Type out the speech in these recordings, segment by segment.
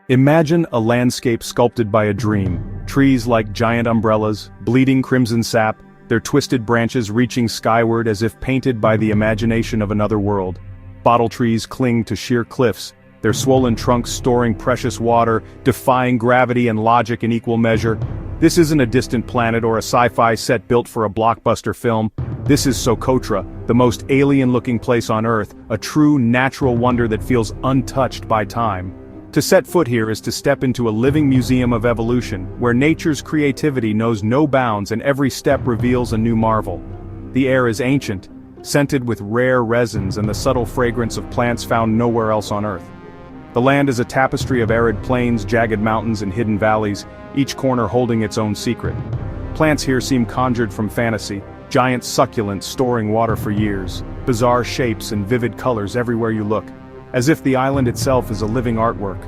Imagine a landscape sculpted by a dream, trees like giant umbrellas, bleeding crimson sap, their twisted branches reaching skyward as if painted by the imagination of another world. Bottle trees cling to sheer cliffs, their swollen trunks storing precious water, defying gravity and logic in equal measure. This isn't a distant planet or a sci-fi set built for a blockbuster film. This is Socotra, the most alien-looking place on Earth, a true natural wonder that feels untouched by time. To set foot here is to step into a living museum of evolution, where nature's creativity knows no bounds and every step reveals a new marvel. The air is ancient, scented with rare resins and the subtle fragrance of plants found nowhere else on Earth. The land is a tapestry of arid plains, jagged mountains and hidden valleys, each corner holding its own secret. Plants here seem conjured from fantasy, giant succulents storing water for years, bizarre shapes and vivid colors everywhere you look, as if the island itself is a living artwork.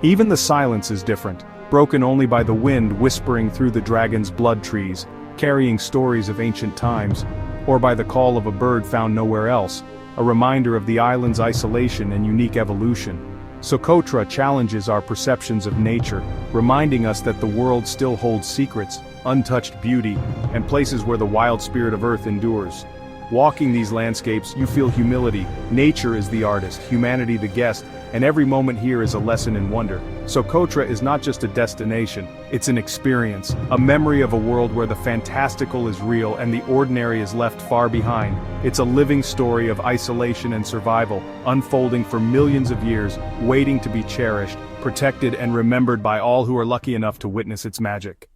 Even the silence is different, broken only by the wind whispering through the dragon's blood trees, carrying stories of ancient times, or by the call of a bird found nowhere else, a reminder of the island's isolation and unique evolution. Socotra challenges our perceptions of nature, reminding us that the world still holds secrets, untouched beauty, and places where the wild spirit of Earth endures. Walking these landscapes, you feel humility. Nature is the artist, humanity the guest, and every moment here is a lesson in wonder. Socotra is not just a destination, it's an experience, a memory of a world where the fantastical is real and the ordinary is left far behind. It's a living story of isolation and survival, unfolding for millions of years, waiting to be cherished, protected and remembered by all who are lucky enough to witness its magic.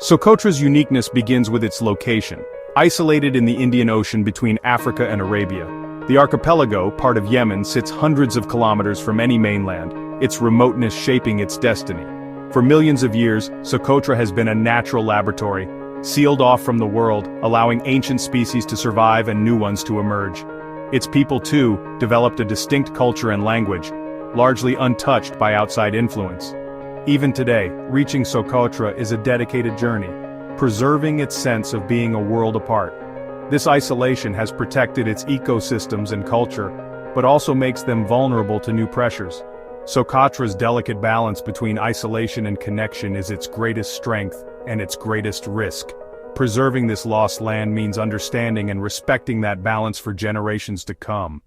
Socotra's uniqueness begins with its location. Isolated in the Indian Ocean between Africa and Arabia, the archipelago, part of Yemen, sits hundreds of kilometers from any mainland, its remoteness shaping its destiny. For millions of years, Socotra has been a natural laboratory, sealed off from the world, allowing ancient species to survive and new ones to emerge. Its people, too, developed a distinct culture and language, largely untouched by outside influence. Even today, reaching Socotra is a dedicated journey, preserving its sense of being a world apart. This isolation has protected its ecosystems and culture, but also makes them vulnerable to new pressures. Socotra's delicate balance between isolation and connection is its greatest strength and its greatest risk. Preserving this lost land means understanding and respecting that balance for generations to come.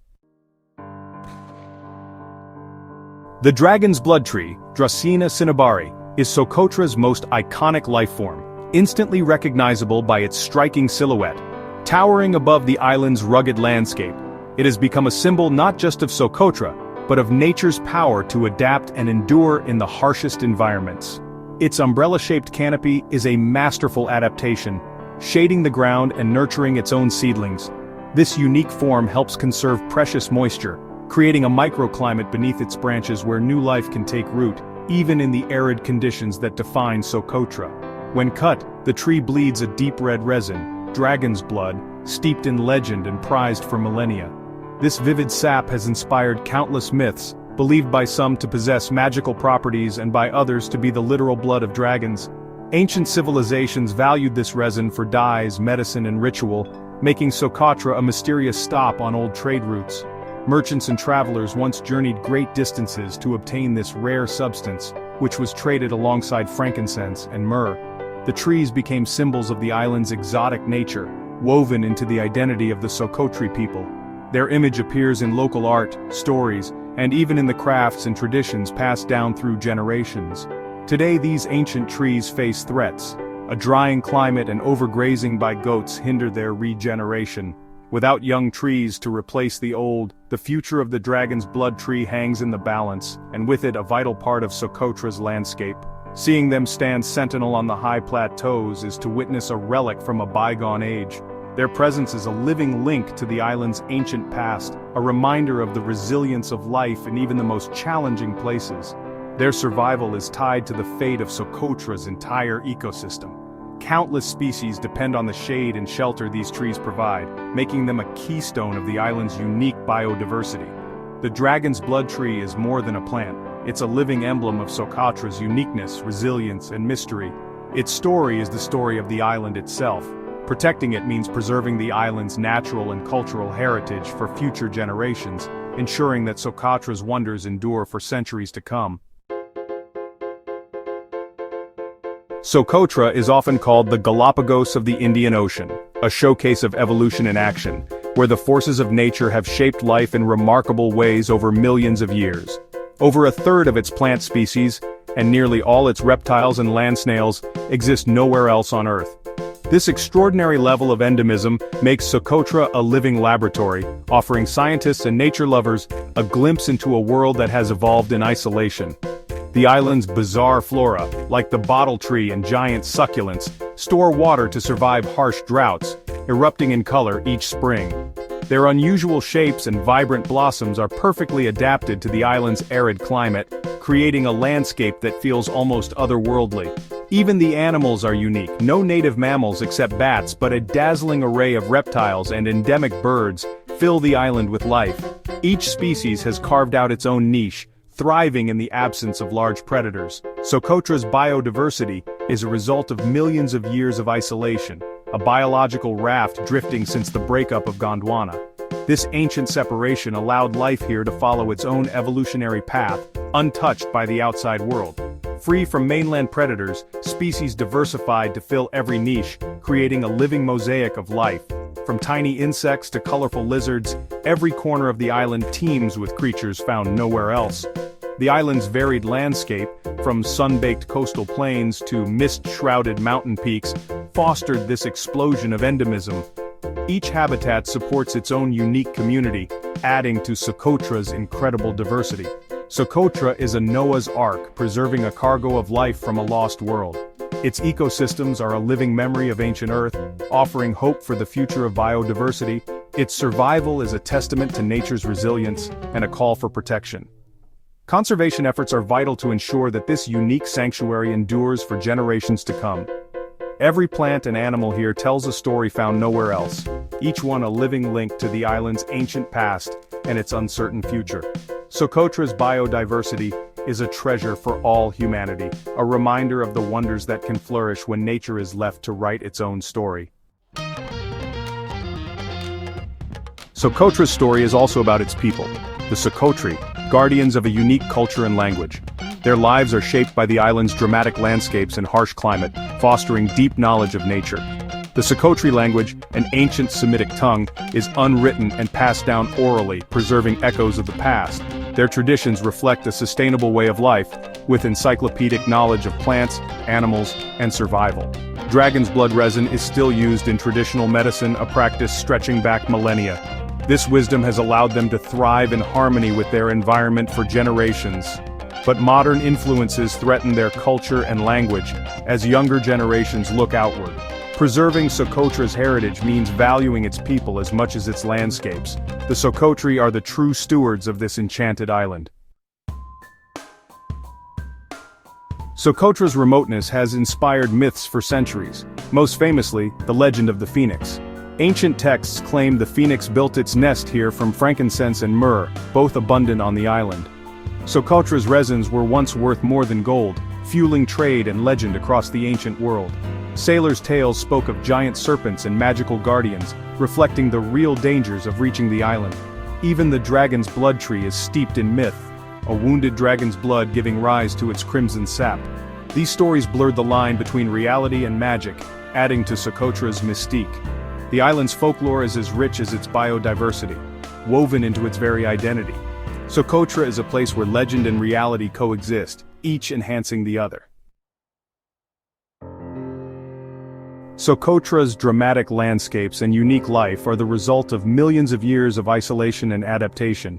The dragon's blood tree, Dracaena cinnabari, is Socotra's most iconic lifeform, instantly recognizable by its striking silhouette. Towering above the island's rugged landscape, it has become a symbol not just of Socotra, but of nature's power to adapt and endure in the harshest environments. Its umbrella-shaped canopy is a masterful adaptation, shading the ground and nurturing its own seedlings. This unique form helps conserve precious moisture, creating a microclimate beneath its branches where new life can take root, even in the arid conditions that define Socotra. When cut, the tree bleeds a deep red resin, dragon's blood, steeped in legend and prized for millennia. This vivid sap has inspired countless myths, believed by some to possess magical properties and by others to be the literal blood of dragons. Ancient civilizations valued this resin for dyes, medicine and ritual, making Socotra a mysterious stop on old trade routes. Merchants and travelers once journeyed great distances to obtain this rare substance, which was traded alongside frankincense and myrrh. The trees became symbols of the island's exotic nature, woven into the identity of the Socotri people. Their image appears in local art, stories, and even in the crafts and traditions passed down through generations. Today these ancient trees face threats. A drying climate and overgrazing by goats hinder their regeneration. Without young trees to replace the old, the future of the dragon's blood tree hangs in the balance, and with it a vital part of Socotra's landscape. Seeing them stand sentinel on the high plateaus is to witness a relic from a bygone age. Their presence is a living link to the island's ancient past, a reminder of the resilience of life in even the most challenging places. Their survival is tied to the fate of Socotra's entire ecosystem. Countless species depend on the shade and shelter these trees provide, making them a keystone of the island's unique biodiversity. The dragon's blood tree is more than a plant, it's a living emblem of Socotra's uniqueness, resilience, and mystery. Its story is the story of the island itself. Protecting it means preserving the island's natural and cultural heritage for future generations. ensuring that Socotra's wonders endure for centuries to come. Socotra is often called the Galapagos of the Indian Ocean, a showcase of evolution in action, where the forces of nature have shaped life in remarkable ways over millions of years. Over a third of its plant species, and nearly all its reptiles and land snails, exist nowhere else on Earth. This extraordinary level of endemism makes Socotra a living laboratory, offering scientists and nature lovers a glimpse into a world that has evolved in isolation. The island's bizarre flora, like the bottle tree and giant succulents, store water to survive harsh droughts, erupting in color each spring. Their unusual shapes and vibrant blossoms are perfectly adapted to the island's arid climate, creating a landscape that feels almost otherworldly. Even the animals are unique, no native mammals except bats, but a dazzling array of reptiles and endemic birds fill the island with life. Each species has carved out its own niche, thriving in the absence of large predators. Socotra's biodiversity is a result of millions of years of isolation, a biological raft drifting since the breakup of Gondwana. This ancient separation allowed life here to follow its own evolutionary path, untouched by the outside world. Free from mainland predators, species diversified to fill every niche, creating a living mosaic of life. From tiny insects to colorful lizards, every corner of the island teems with creatures found nowhere else. The island's varied landscape, from sun-baked coastal plains to mist-shrouded mountain peaks, fostered this explosion of endemism. Each habitat supports its own unique community, adding to Socotra's incredible diversity. Socotra is a Noah's Ark, preserving a cargo of life from a lost world. Its ecosystems are a living memory of ancient Earth, offering hope for the future of biodiversity. Its survival is a testament to nature's resilience and a call for protection. Conservation efforts are vital to ensure that this unique sanctuary endures for generations to come. Every plant and animal here tells a story found nowhere else, each one a living link to the island's ancient past and its uncertain future. Socotra's biodiversity is a treasure for all humanity, a reminder of the wonders that can flourish when nature is left to write its own story. Socotra's story is also about its people, the Socotri, guardians of a unique culture and language. Their lives are shaped by the island's dramatic landscapes and harsh climate, fostering deep knowledge of nature. The Socotri language, an ancient Semitic tongue, is unwritten and passed down orally, preserving echoes of the past. Their traditions reflect a sustainable way of life, with encyclopedic knowledge of plants, animals, and survival. Dragon's blood resin is still used in traditional medicine, a practice stretching back millennia. This wisdom has allowed them to thrive in harmony with their environment for generations. But modern influences threaten their culture and language, as younger generations look outward. Preserving Socotra's heritage means valuing its people as much as its landscapes. The Socotri are the true stewards of this enchanted island. Socotra's remoteness has inspired myths for centuries, most famously, the legend of the phoenix. Ancient texts claim the phoenix built its nest here from frankincense and myrrh, both abundant on the island. Socotra's resins were once worth more than gold, fueling trade and legend across the ancient world. Sailors' tales spoke of giant serpents and magical guardians, reflecting the real dangers of reaching the island. Even the dragon's blood tree is steeped in myth, a wounded dragon's blood giving rise to its crimson sap. These stories blurred the line between reality and magic, adding to Socotra's mystique. The island's folklore is as rich as its biodiversity, woven into its very identity. Socotra is a place where legend and reality coexist, each enhancing the other. Socotra's dramatic landscapes and unique life are the result of millions of years of isolation and adaptation.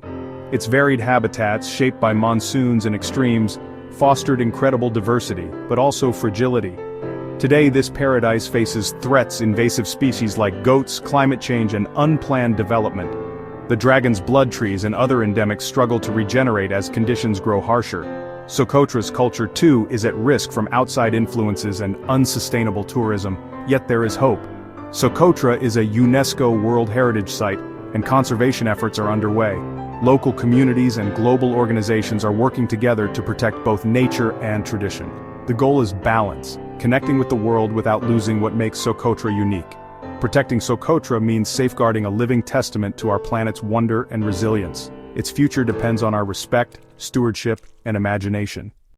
Its varied habitats, shaped by monsoons and extremes, fostered incredible diversity, but also fragility. Today, this paradise faces threats: invasive species like goats, climate change, and unplanned development. The dragon's blood trees and other endemics struggle to regenerate as conditions grow harsher. Socotra's culture, too, is at risk from outside influences and unsustainable tourism, yet there is hope. Socotra is a UNESCO World Heritage Site, and conservation efforts are underway. Local communities and global organizations are working together to protect both nature and tradition. The goal is balance, connecting with the world without losing what makes Socotra unique. Protecting Socotra means safeguarding a living testament to our planet's wonder and resilience. its future depends on our respect, stewardship, and imagination.